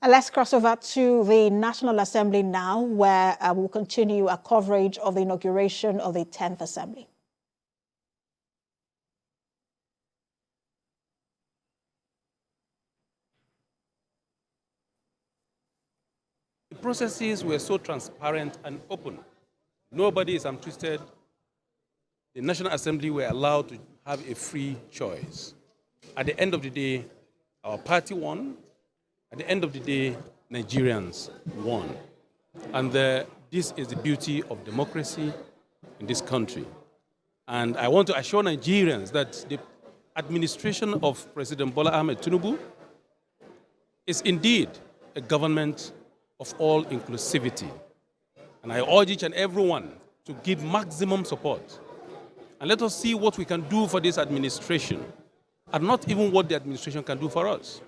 Let's cross over to the National Assembly now, where we'll continue our coverage of the inauguration of the 10th Assembly. The processes were so transparent and open. Nobody is twisted. The National Assembly were allowed to have a free choice. At the end of the day, our party won. At the end of the day, Nigerians won. And this is the beauty of democracy in this country. And I want to assure Nigerians that the administration of President Bola Ahmed Tinubu is indeed a government of all inclusivity. And I urge each and everyone to give maximum support. And let us see what we can do for this administration, and not even what the administration can do for us.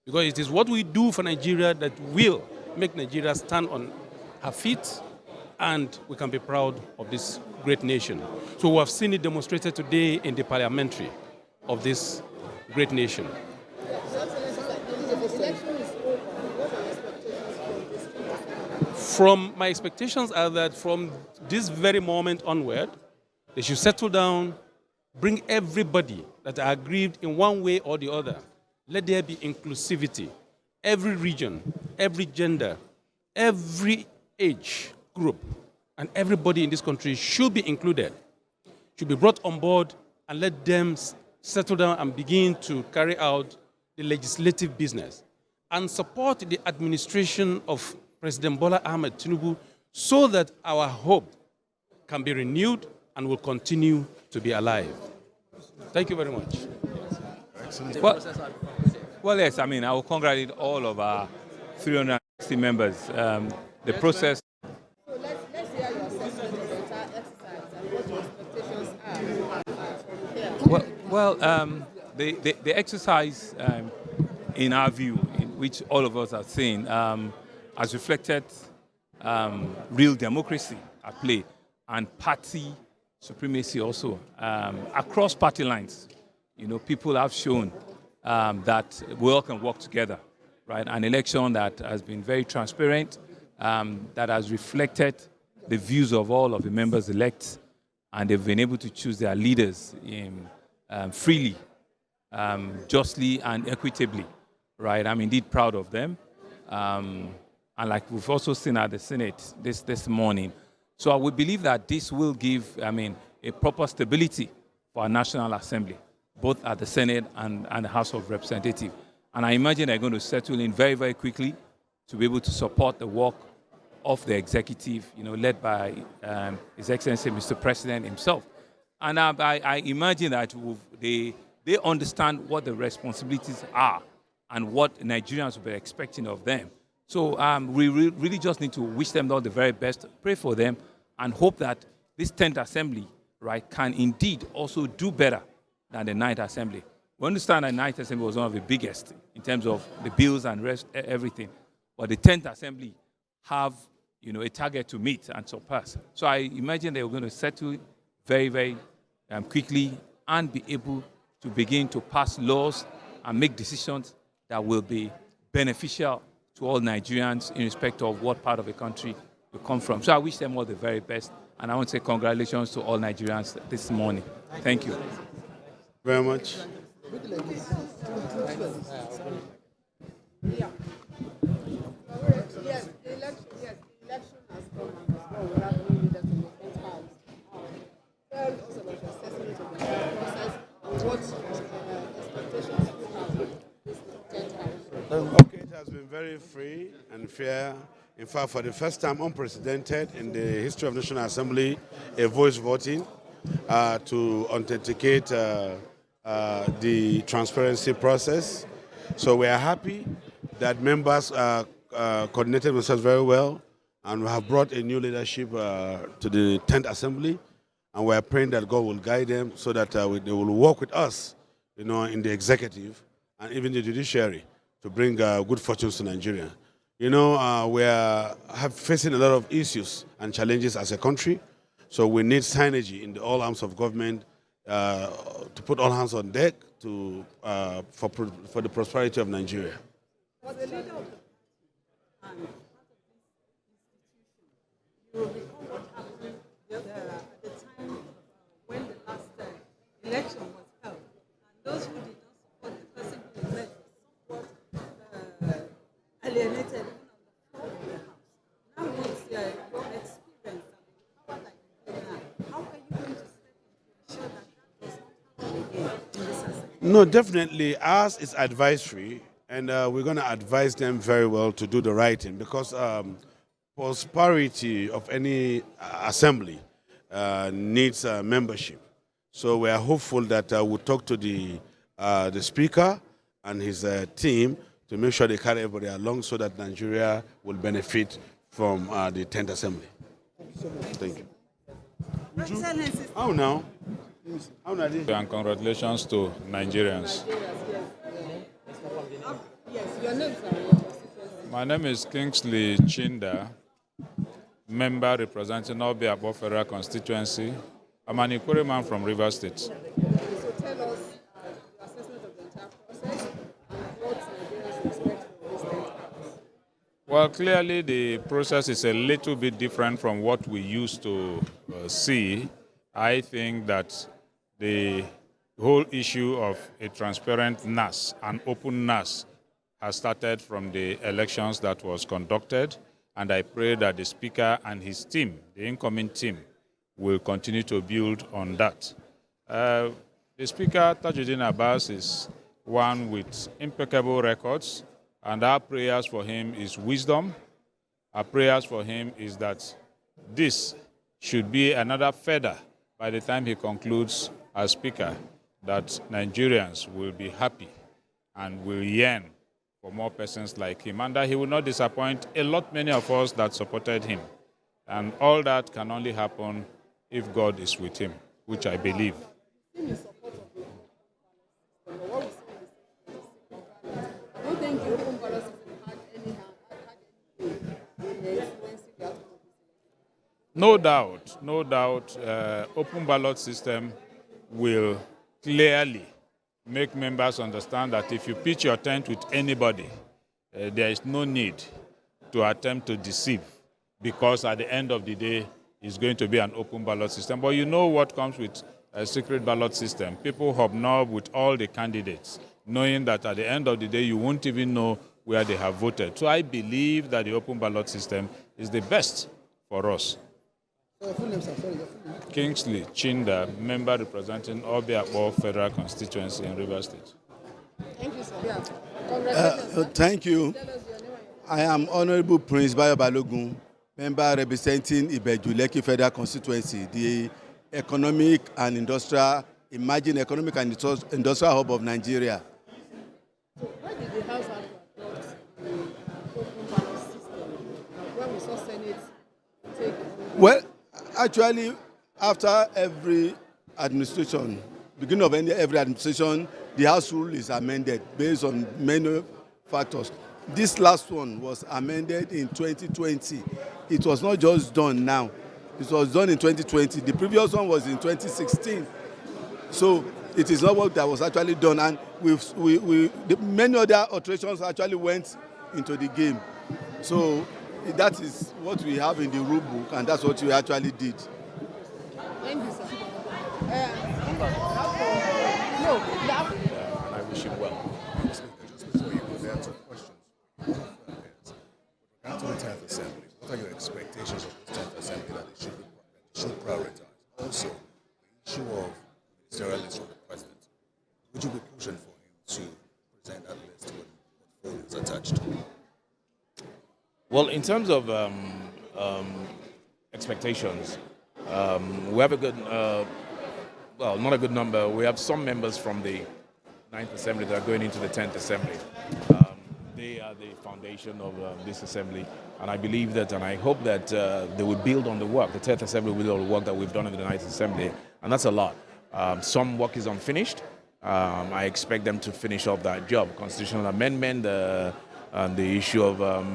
Because it is what we do for Nigeria that will make Nigeria stand on her feet, and we can be proud of this great nation. So we have seen it demonstrated today in the parliamentary of this great nation. My expectations are that from this very moment onward, they should settle down, bring everybody that are aggrieved in one way or the other. Let there be inclusivity. Every region, every gender, every age group, and everybody in this country should be included, should be brought on board, and let them settle down and begin to carry out the legislative business and support the administration of President Bola Ahmed Tinubu so that our hope can be renewed and will continue to be alive. Thank you very much. Well, yes, I mean, I will congratulate all of our 360 members. The process. So let's hear your assessment of the entire exercise and what your expectations are. Well, the exercise, in our view, in which all of us have seen, has reflected real democracy at play and party supremacy also across party lines. You know, people have shown that we all can work together, right? An election that has been very transparent, that has reflected the views of all of the members elect, and they've been able to choose their leaders freely, justly, and equitably, right? I'm indeed proud of them. And like we've also seen at the Senate this morning. So I would believe that this will give, a proper stability for our National Assembly, both at the Senate and the House of Representatives. And I imagine they're going to settle in very, very quickly to be able to support the work of the executive, led by His Excellency Mr. President himself. And I imagine that they understand what the responsibilities are and what Nigerians will be expecting of them. So we really just need to wish them all the very best, pray for them, and hope that this 10th Assembly, right, can indeed also do better than the 9th Assembly. We understand that the 9th Assembly was one of the biggest in terms of the bills and everything, but the 10th Assembly have, a target to meet and surpass. So I imagine they are going to settle very, very quickly and be able to begin to pass laws and make decisions that will be beneficial to all Nigerians, in respect of what part of the country you come from. So I wish them all the very best, and I want to say congratulations to all Nigerians this morning. Thank you. Very much. Yeah. Yes, the election has come and as well. We have new leaders in the front house. Tell us about your assessment of the process and what expectations you have for this 10th house. Okay, it has been very free and fair. In fact, for the first time unprecedented in the history of National Assembly, a voice voting to authenticate the transparency process. So we are happy that members coordinated themselves very well, and we have brought a new leadership to the 10th Assembly, and we are praying that God will guide them so that they will work with us, in the executive and even the judiciary to bring good fortunes to Nigeria. We are facing a lot of issues and challenges as a country, so we need synergy in all arms of government to put all hands on deck for the prosperity of Nigeria. Was the leader and part of this institution, you will recall what happened at the time when the last election was held. And those who did not support the person who elect were somewhat alienated even on the floor of the House. Now, with your experience and the power that you do now, how are you going to step in to ensure that that does not happen again in this assembly? No, definitely. Ours is advisory, and we're going to advise them very well to do the right thing because prosperity of any assembly needs membership. So we are hopeful that we'll talk to the speaker and his team to make sure they carry everybody along so that Nigeria will benefit from the 10th assembly. Thank you. Excellencies. How now? How now? And congratulations to Nigerians. Yes, your name, sir. My name is Kingsley Chinda, member representing Obiabo Federal Constituency. I'm an Ikure man from Rivers State. So tell us your assessment of the entire process and what Nigerians expect from this 10th House. Well, clearly the process is a little bit different from what we used to see. I think that the whole issue of a transparent Nass, an open Nass, has started from the elections that was conducted, and I pray that the Speaker and his team, the incoming team, will continue to build on that. The Speaker, Tajudeen Abbas, is one with impeccable records, and our prayers for him is wisdom. Our prayers for him is that this should be another feather by the time he concludes as Speaker, that Nigerians will be happy and will yearn for more persons like him, and that he will not disappoint many of us that supported him. And all that can only happen if God is with him, which I believe. In support of the open ballot system, but what we see in the I don't think the open ballot system had any in the influencing the outcome of this election. No doubt, open ballot system will clearly make members understand that if you pitch your tent with anybody, there is no need to attempt to deceive, because at the end of the day, it's going to be an open ballot system. But you know what comes with a secret ballot system. People hobnob with all the candidates, knowing that at the end of the day, you won't even know where they have voted. So I believe that the open ballot system is the best for us. So your full name, sir. Sorry, your full name. Kingsley Chinda, member representing Obiabo Federal Constituency in Rivers State. Thank you, sir. Yeah. Congratulations, sir. Thank you. Tell us your name. I am Honorable Prince Bayo Balogun, member representing Ibeju-Lekki Federal Constituency, the economic and industrial, emerging economic and industrial hub of Nigeria. So why did the House have to adopt the open ballot system when we saw Senate take it? Well, actually, after every administration, beginning of every administration, the House rule is amended based on many factors. This last one was amended in 2020. It was not just done now. It was done in 2020. The previous one was in 2016. So it is not what that was actually done. And many other alterations actually went into the game. So that is what we have in the rule book, and that's what we actually did. Thank you, sir. And I wish him well. Just before you go there, two questions. With regard to the 10th Assembly, what are your expectations of the 10th Assembly that it should prioritize? Also, the issue of ministerial list from the President. Would you be pushing for him to present that list with portfolios attached? Well, in terms of expectations, we have a good, well, not a good number. We have some members from the 9th Assembly that are going into the 10th Assembly. They are the foundation of this Assembly, and I believe that, and I hope that they will build on the work. The 10th Assembly will build on the work that we've done in the 9th Assembly, and that's a lot. Some work is unfinished. I expect them to finish off that job. Constitutional amendment, and the issue of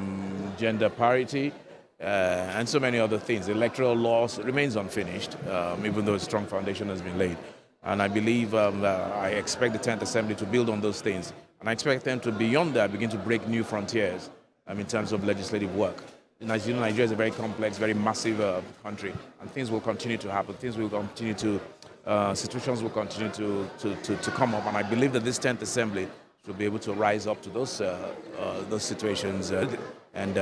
gender parity, and so many other things. Electoral laws remains unfinished, even though a strong foundation has been laid. And I believe, I expect the 10th Assembly to build on those things. And I expect them to, beyond that, begin to break new frontiers in terms of legislative work. Nigeria is a very complex, very massive country, and things will continue to happen. Things will continue to, situations will continue to come up, and I believe that this 10th Assembly should be able to rise up to those situations and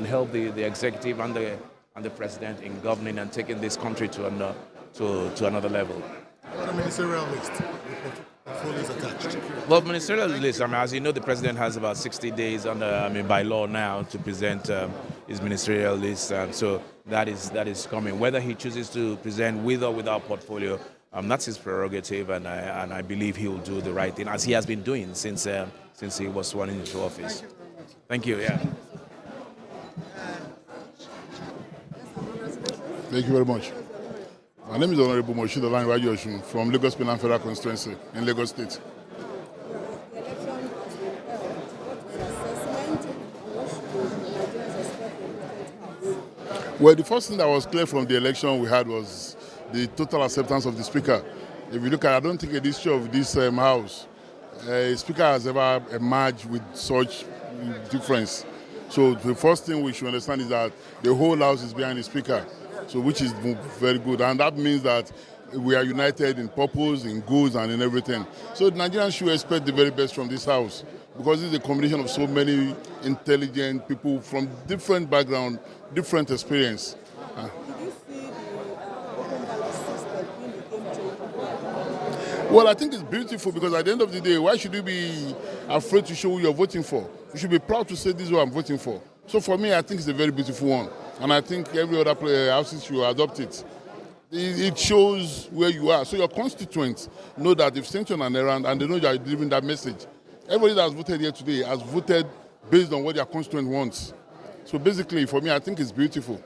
help the executive and the president in governing and taking this country to another level. What about the ministerial list? Portfolios attached. Well, ministerial list. As you know, the president has about 60 days by law now to present his ministerial list, and so that is coming. Whether he chooses to present with or without portfolio, that's his prerogative, and I believe he will do the right thing, as he has been doing since he was sworn into office. Thank you. Yeah. Thank you very much. My name is Honorable Moshood Olanriwaju from Lagos Penang Federal Constituency in Lagos State. Well, the first thing that was clear from the election we had was the total acceptance of the Speaker. If you look at, I don't think in the history of this House, a Speaker has ever emerged with such difference. So the first thing we should understand is that the whole House is behind the Speaker. So which is very good, and that means that we are united in purpose, in goals, and in everything. So Nigerians should expect the very best from this House, because it's a combination of so many intelligent people from different background, different experience. Did you see the open ballot system in the game changer? Well, I think it's beautiful, because at the end of the day, why should you be afraid to show who you're voting for? You should be proud to say this is what I'm voting for. So for me, I think it's a very beautiful one. And I think every other houses should adopt it. It shows where you are. So your constituents know that they've sent you on an errand and they know you are delivering that message. Everybody that has voted here today has voted based on what their constituent wants. So basically, for me, I think it's beautiful.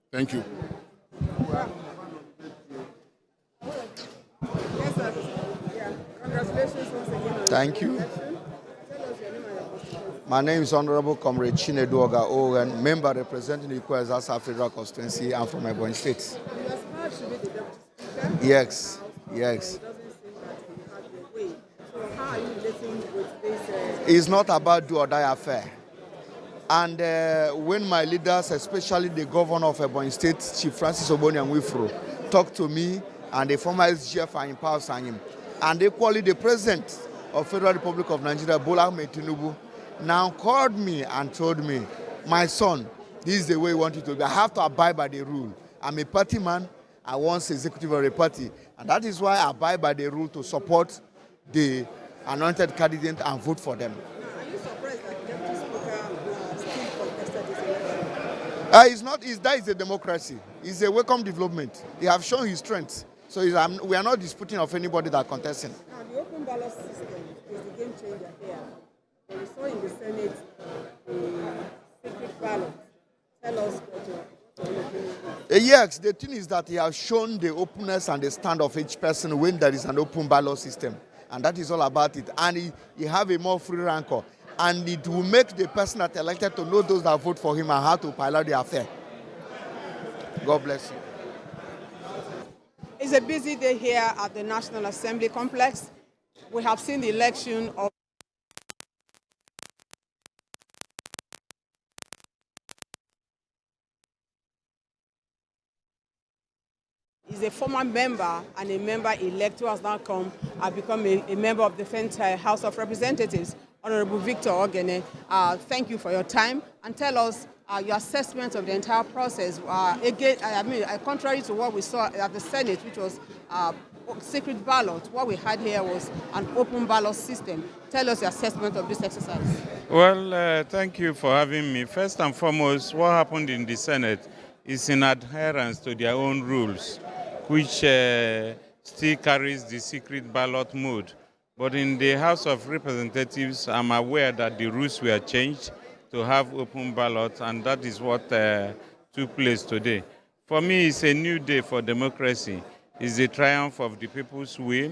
Thank you. Yes, sir. Yeah. Congratulations once again. Thank you. My name is Honorable Comrade Chinedu Oga, member representing the Kwazasa Federal Constituency. I'm from Ebonyi State. You aspired to be the deputy speaker? Yes, yes. It doesn't seem that you had your way. So how are you relating with this? It's not about do or die affair. And when my leaders, especially the governor of Ebonyi State, Chief Francis Oboni and Wifro, talked to me and the former SGF and Empower Sanyim, and equally the president of Federal Republic of Nigeria, Bola Ahmed Tinubu, now called me and told me, my son, this is the way you want it to be. I have to abide by the rule. I'm a party man. I want executive of a party. And that is why I abide by the rule to support the anointed candidate and vote for them. Are you surprised that the deputy speaker still contested this election? That is a democracy. It's a welcome development. He has shown his strength. So we are not disputing of anybody that contesting. Now, the open ballot system is the game changer here. We saw in the Senate the secret ballot. Tell us what your opinion is. Yes, the thing is that he has shown the openness and the stand of each person when there is an open ballot system. And that is all about it. And he have a more free rancor. And it will make the person that elected to know those that vote for him and how to pilot the affair. God bless you. It's a busy day here at the National Assembly complex. We have seen the election of is a former member and a member-elect who has now become a member of the House of Representatives, Honorable Victor Ogene. Thank you for your time, and tell us your assessment of the entire process. Contrary to what we saw at the Senate, which was secret ballot, what we had here was an open ballot system. Tell us your assessment of this exercise. Well, thank you for having me. First and foremost, what happened in the Senate is in adherence to their own rules, which still carries the secret ballot mode. But in the House of Representatives, I'm aware that the rules were changed to have open ballot, and that is what took place today. For me, it's a new day for democracy. It's the triumph of the people's will,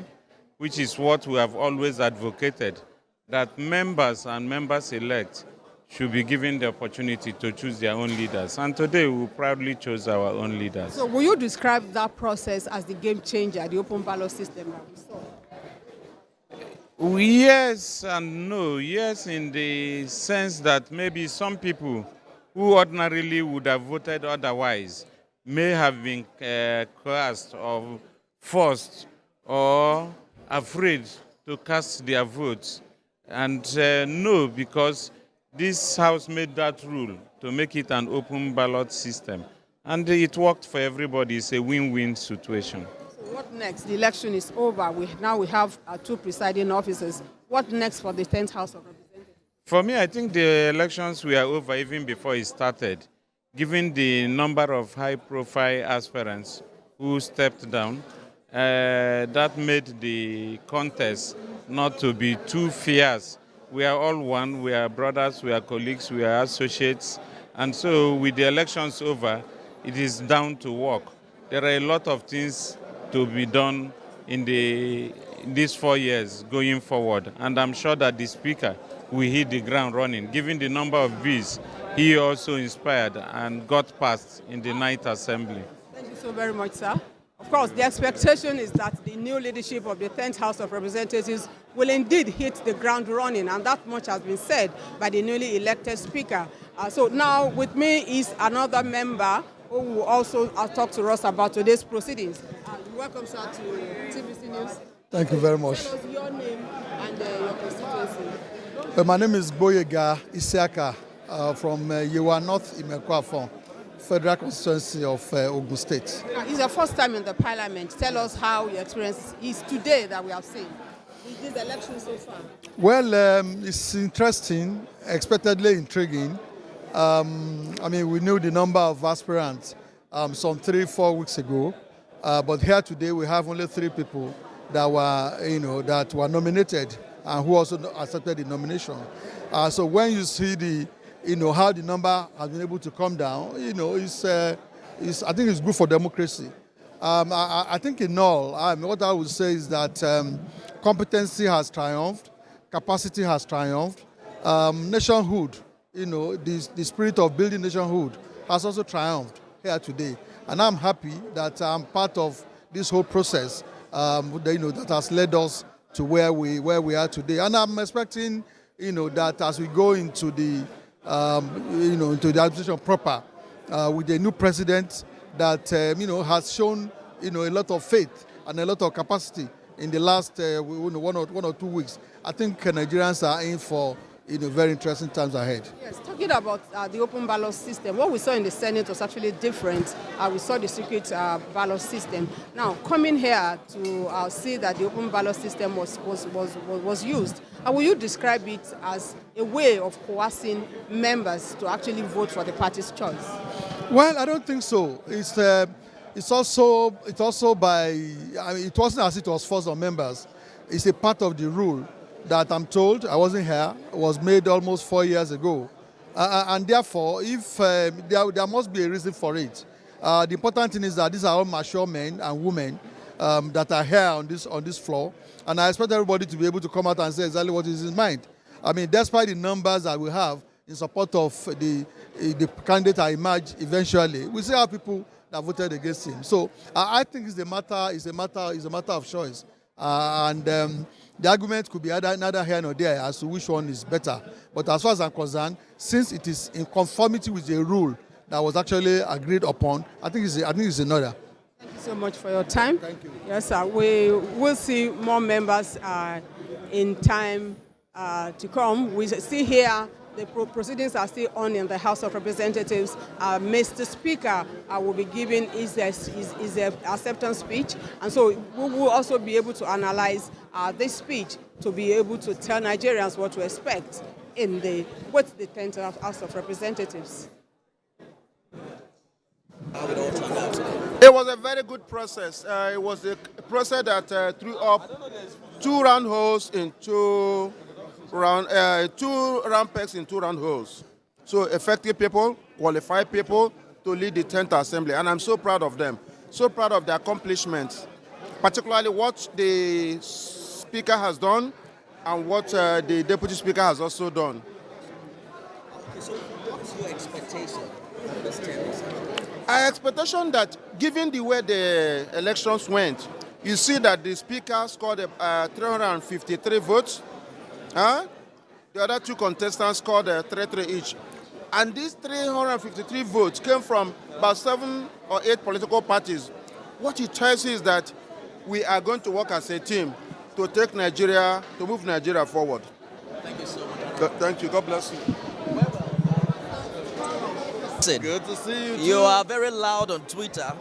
which is what we have always advocated, that members and members-elect should be given the opportunity to choose their own leaders. And today, we proudly chose our own leaders. So will you describe that process as the game changer, the open ballot system that we saw? Yes and no. Yes, in the sense that maybe some people who ordinarily would have voted otherwise may have been coerced or forced or afraid to cast their votes. And no, because this House made that rule to make it an open ballot system. And it worked for everybody. It's a win-win situation. What next? The election is over. Now we have two presiding officers. What next for the 10th House of Representatives? For me, I think the elections were over even before it started, given the number of high-profile aspirants who stepped down. That made the contest not to be too fierce. We are all one. We are brothers. We are colleagues. We are associates. And so with the elections over, it is down to work. There are a lot of things to be done in these 4 years going forward. And I'm sure that the Speaker will hit the ground running, given the number of bills he also inspired and got passed in the 9th Assembly. Thank you so very much, sir. Of course, the expectation is that the new leadership of the 10th House of Representatives will indeed hit the ground running, and that much has been said by the newly elected Speaker. So now with me is another member who will also talk to us about today's proceedings. Welcome, sir, to TVC News. Thank you very much. Tell us your name and your constituency. My name is Boyega Isiaka from Yewa North Imekwafon, Federal Constituency of Ogun State. It's your first time in the Parliament. Tell us how your experience is today that we have seen. Is this election so far? Well, it's interesting, expectedly intriguing. I mean, we knew the number of aspirants some 3-4 weeks ago, but here today we have only 3 people that were nominated and who also accepted the nomination. So when you see how the number has been able to come down, I think it's good for democracy. I think in all, what I would say is that competency has triumphed, capacity has triumphed, nationhood. The spirit of building nationhood has also triumphed here today. And I'm happy that I'm part of this whole process that has led us to where we are today. And I'm expecting, that as we go into the administration proper, with the new president that, has shown, a lot of faith and a lot of capacity in the last 1 or 2 weeks. I think Nigerians are in for very interesting times ahead. Yes, talking about the open ballot system, what we saw in the Senate was actually different. We saw the secret ballot system. Now, coming here to see that the open ballot system was used, will you describe it as a way of coercing members to actually vote for the party's choice? Well, I don't think so. It's also by, it wasn't as it was forced on members. It's a part of the rule that I'm told, I wasn't here, was made almost 4 years ago. And therefore, if there must be a reason for it. The important thing is that these are all mature men and women that are here on this floor. And I expect everybody to be able to come out and say exactly what is in mind. I mean, despite the numbers that we have in support of the candidate I emerge eventually, we still have people that voted against him. So I think it's a matter of choice. The argument could be neither here nor there as to which one is better. But as far as I'm concerned, since it is in conformity with the rule that was actually agreed upon, I think it's another. Thank you so much for your time. Thank you. Yes, sir. We will see more members in time to come. We see here the proceedings are still on in the House of Representatives. Mr. Speaker will be giving his acceptance speech, and so we will also be able to analyze this speech to be able to tell Nigerians what to expect with the 10th House of Representatives. It was a very good process. It was a process that threw up 2 round holes in 2 round pegs in 2 round holes. So effective people, qualified people to lead the 10th Assembly. And I'm so proud of them, so proud of their accomplishments, particularly what the Speaker has done and what the Deputy Speaker has also done. Okay, so what's your expectation for this 10th Assembly? Our expectation that given the way the elections went, you see that the speaker scored 353 votes. The other two contestants scored 33 each. And these 353 votes came from about 7 or 8 political parties. What it tells you is that we are going to work as a team to take Nigeria, to move Nigeria forward. Thank you so much. Thank you. God bless you. Good to see you. You are very loud on Twitter,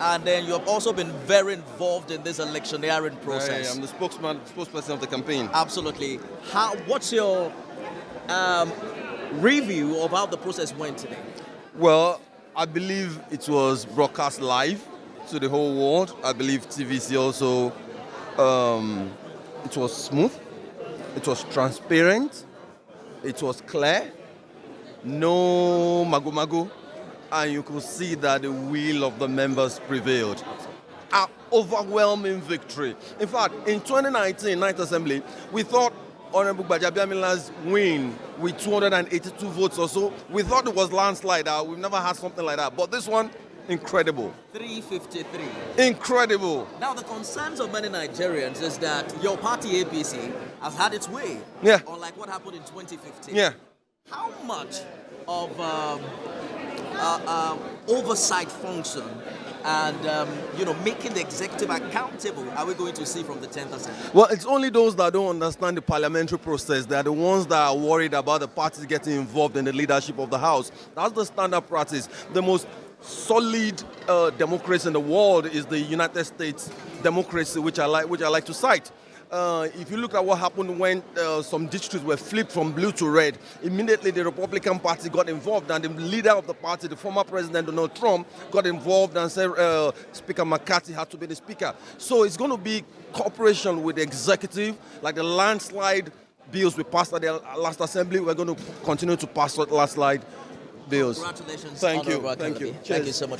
and then you have also been very involved in this electioneering process. I'm the spokesperson of the campaign. Absolutely. What's your review of how the process went today? Well, I believe it was broadcast live to the whole world. I believe TVC also, it was smooth, it was transparent, it was clear, no mago-mago, and you could see that the will of the members prevailed. An overwhelming victory. In fact, in 2019, 9th Assembly, we thought Honorable Gbajabiamila's win with 282 votes or so, we thought it was landslide. We've never had something like that. But this one, incredible. 353. Incredible. Now, the concerns of many Nigerians is that your party, APC, has had its way. Yeah. Unlike what happened in 2015. Yeah. How much of oversight function and making the executive accountable are we going to see from the 10th Assembly? Well, it's only those that don't understand the parliamentary process. They are the ones that are worried about the parties getting involved in the leadership of the House. That's the standard practice. The most solid democracy in the world is the United States democracy, which I like to cite. If you look at what happened when some districts were flipped from blue to red, immediately the Republican Party got involved, and the leader of the party, the former President Donald Trump, got involved and said Speaker McCarthy had to be the speaker. So it's going to be cooperation with the executive, like the landslide bills we passed at the last assembly. We're going to continue to pass landslide bills. Congratulations. Thank you. Thank you. Thank you so much.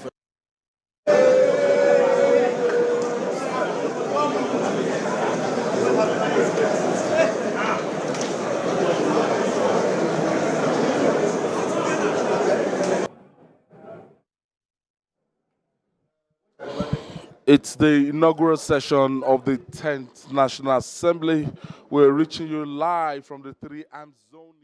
It's the inaugural session of the 10th National Assembly. We're reaching you live from the 3 Arms Zone